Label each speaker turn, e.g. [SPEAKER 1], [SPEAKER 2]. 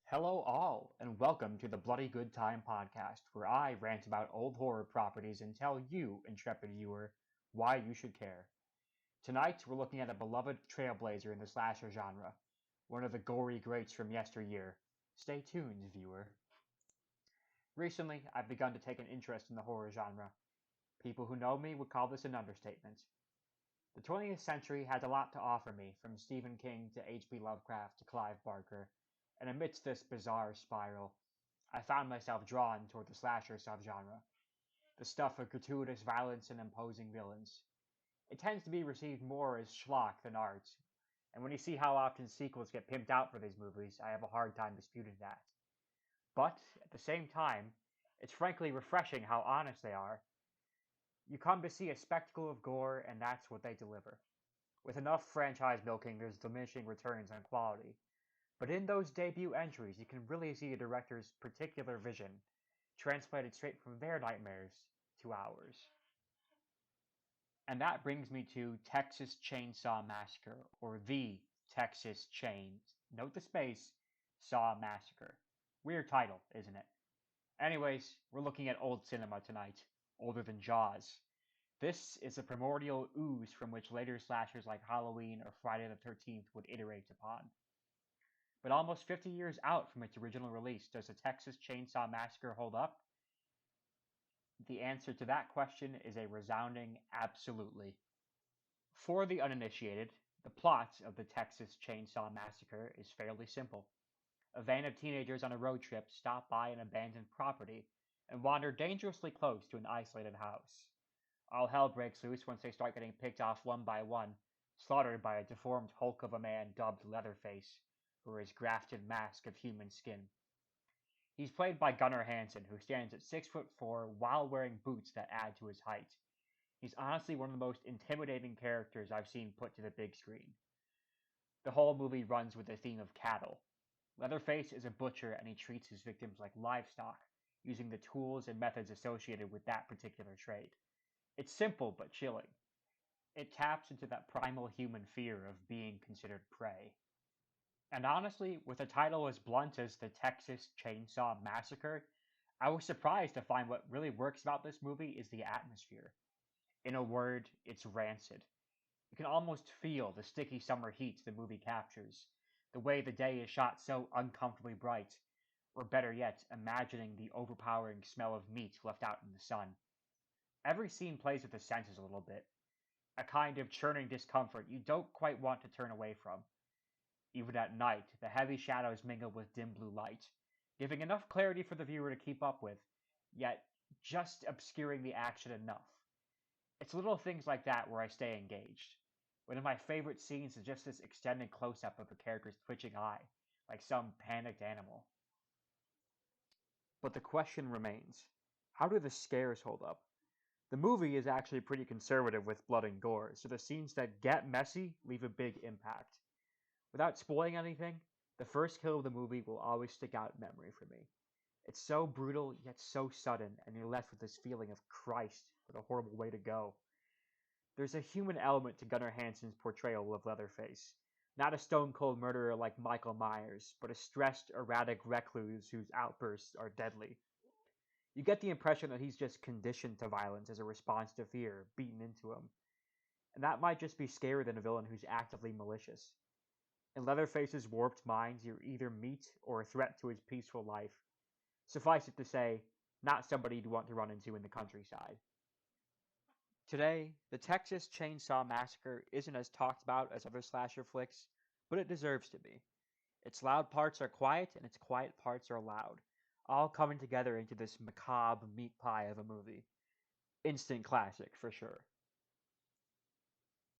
[SPEAKER 1] Hello, all, and welcome to the Bloody Good Time podcast, where I rant about old horror properties and tell you, intrepid viewer, why you should care. Tonight, we're looking at a beloved trailblazer in the slasher genre, one of the gory greats from yesteryear. Stay tuned, viewer. Recently, I've begun to take an interest in the horror genre. People who know me would call this an understatement. The 20th century had a lot to offer me, from Stephen King to H.P. Lovecraft to Clive Barker, and amidst this bizarre spiral, I found myself drawn toward the slasher subgenre, the stuff of gratuitous violence and imposing villains. It tends to be received more as schlock than art, and when you see how often sequels get pimped out for these movies, I have a hard time disputing that. But, at the same time, it's frankly refreshing how honest they are. You come to see a spectacle of gore, and that's what they deliver. With enough franchise milking, there's diminishing returns on quality. But in those debut entries, you can really see a director's particular vision, translated straight from their nightmares to ours. And that brings me to Texas Chainsaw Massacre, or The Texas note the space, Saw Massacre. Weird title, isn't it? Anyways, we're looking at old cinema tonight, older than Jaws. This is a primordial ooze from which later slashers like Halloween or Friday the 13th would iterate upon. But almost 50 years out from its original release, does the Texas Chainsaw Massacre hold up? The answer to that question is a resounding absolutely. For the uninitiated, the plot of the Texas Chainsaw Massacre is fairly simple. A van of teenagers on a road trip stop by an abandoned property and wander dangerously close to an isolated house. All hell breaks loose once they start getting picked off one by one, slaughtered by a deformed hulk of a man dubbed Leatherface, or his grafted mask of human skin. He's played by Gunnar Hansen, who stands at 6'4" while wearing boots that add to his height. He's honestly one of the most intimidating characters I've seen put to the big screen. The whole movie runs with the theme of cattle. Leatherface is a butcher and he treats his victims like livestock, using the tools and methods associated with that particular trade. It's simple but chilling. It taps into that primal human fear of being considered prey. And honestly, with a title as blunt as The Texas Chainsaw Massacre, I was surprised to find what really works about this movie is the atmosphere. In a word, it's rancid. You can almost feel the sticky summer heat the movie captures, the way the day is shot so uncomfortably bright, or better yet, imagining the overpowering smell of meat left out in the sun. Every scene plays with the senses a little bit, a kind of churning discomfort you don't quite want to turn away from. Even at night, the heavy shadows mingle with dim blue light, giving enough clarity for the viewer to keep up with, yet just obscuring the action enough. It's little things like that where I stay engaged. One of my favorite scenes is just this extended close-up of a character's twitching eye, like some panicked animal. But the question remains, how do the scares hold up? The movie is actually pretty conservative with blood and gore, so the scenes that get messy leave a big impact. Without spoiling anything, the first kill of the movie will always stick out in memory for me. It's so brutal, yet so sudden, and you're left with this feeling of Christ, what a horrible way to go. There's a human element to Gunnar Hansen's portrayal of Leatherface. Not a stone-cold murderer like Michael Myers, but a stressed, erratic recluse whose outbursts are deadly. You get the impression that he's just conditioned to violence as a response to fear beaten into him. And that might just be scarier than a villain who's actively malicious. In Leatherface's warped mind, you're either meat or a threat to his peaceful life. Suffice it to say, not somebody you'd want to run into in the countryside. Today, the Texas Chainsaw Massacre isn't as talked about as other slasher flicks, but it deserves to be. Its loud parts are quiet, and its quiet parts are loud, all coming together into this macabre meat pie of a movie. Instant classic, for sure.